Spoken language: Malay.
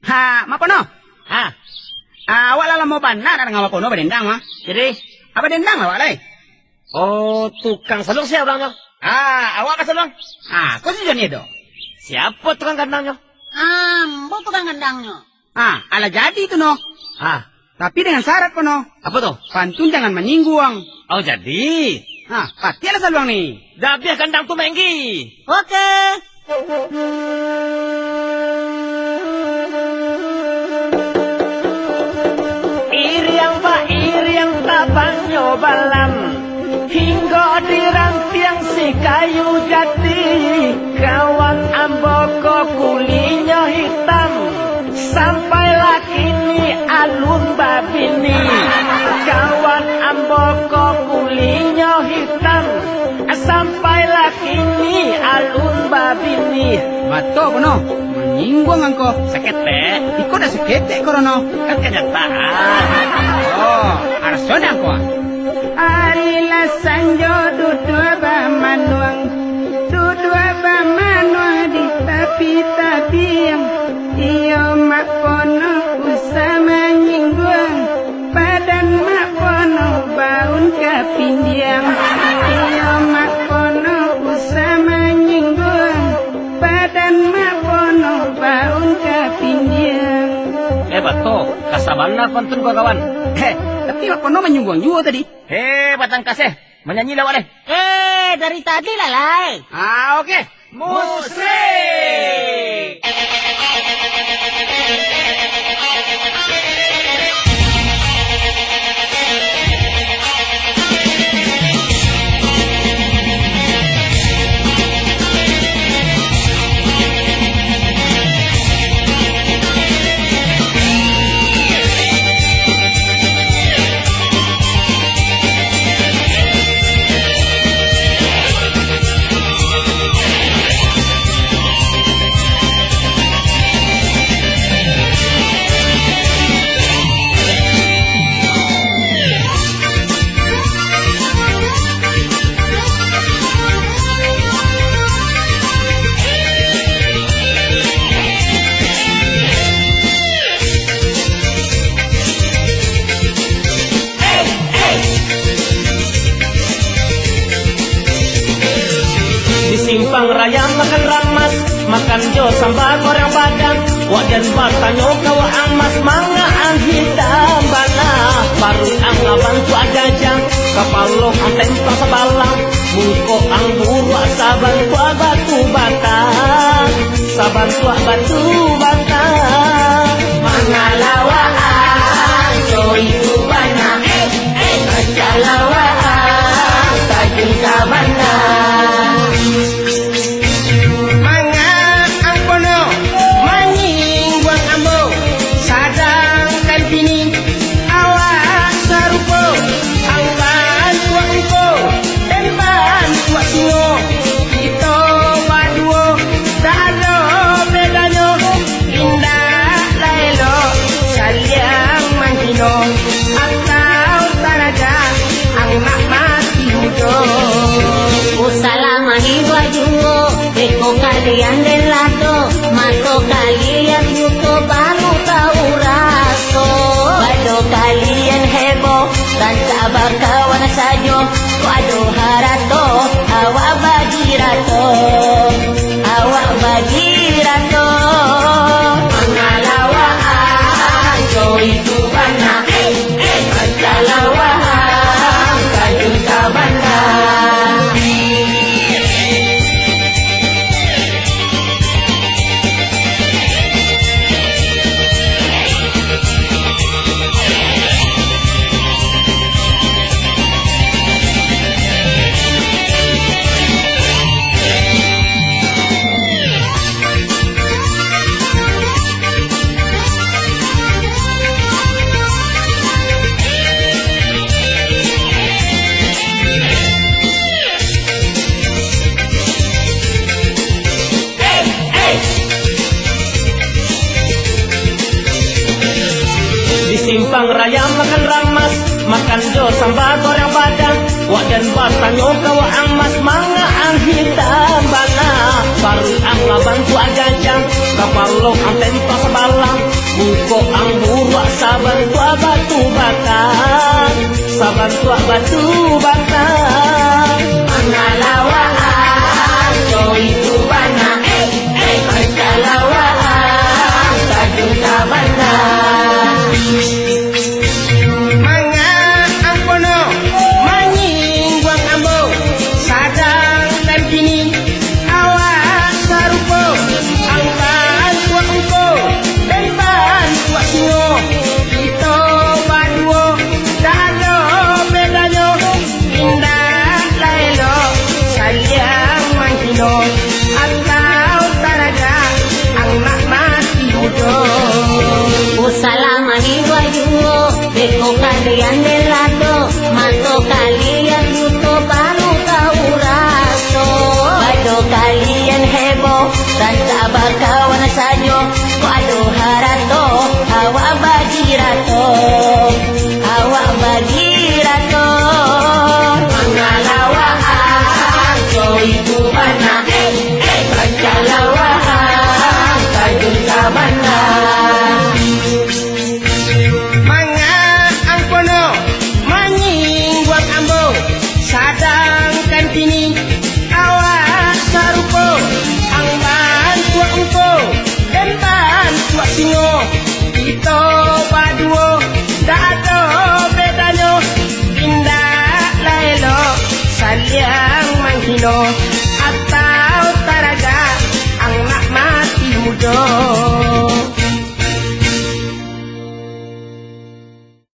Ha, mapono. Ha. Awak lah mau bana dengan mapono berdendang mah. Jadi, Apa dendang awak lai? oh, tukang salung siapa bilangnya? Awak ka salong? Aku si Johnny do. Siapa tukang kandangnya? Mbok tukang gendangnya. Ala jadi itu no. Ah, Tapi dengan syarat no. apa tuh? Pantun jangan menyinggung. Oh, jadi. Pati ala saluang nih. Dah biar kandang tuh menggi. Oke. Iriang tabanyo balam hingga dirantiang si kayu jati kawan amboko kulinya hitam sampailah kini alun babini kawan amboko kulinya hitam sampailah kini alun babini. Bato no. Menyinggung angko. Sakete Iko dah sekete korono. kan kenyataan. Arson angko. Arila sanjo dudua ba manuang. Dudua ba manuang di tapi yang iyo makono usama nyinggung. Badan makono baun kapindiang. Iyo makono usama nyinggung. Badan makono baun kapindiang. Bato, kasabana pantun ko kawan. Tapi makono menyinggung juga tadi. Batang kasih menyanyi lawan deh. Dari tadi lalai. Oke. Musik. Simpang raya makan ramas, makan jo sambal goreng padang, wajan batanyo kawa amas mangaan hitam bana, baru ang bantu agajang, kapalo ang tempang sabalang, mungko ang buru saban tua batu batang, saban tua batu batang, mangalawaan jo itu bana, kajalawaan tajun kabana. Kalian delato, mato kalian buto baru tahu raso. Bado kalian heboh, dan sabar kawan sajo. Wado harato, awak bagi rato, awak bagi rato. Mengalawaan, so itu bana, mengalawaan, kajun kabana. Simpang raya makan ramas, makan jo sambal goreng padang, wajan batanyo kawa amas mangaan hitam bana, baru ang bantu agajang, kapalo ang tempang sabalang, saban tua batu bakar, saban tua batu bakar. Pengalawaan Joy itu bana Pengalawaan Tajun tabana Manga ampono manying buang ambo sadang dan kini awak sarupo angkan tua engko dan ban tua singo itu baduo dado bedanya indah laelo sayang mangkino atau taraga ang nak mati bodoh. Usalamani wayuo Beko kalian delado Mato kalian yuto baru tahu raso Bado kalian hebo Dan kabakawan sajo Wado harato Hawa bagi rato Hawa bagi rato Pengalawaan Joy itu bana Pengalawaan Tajun tabana Manga angkono manying buat ambo sadangkan kini awak sarupo angban tua engko dentan tua singo kita baduo dado bedanya indah laelo saliang manghino atau taraga ang nak mati mudo.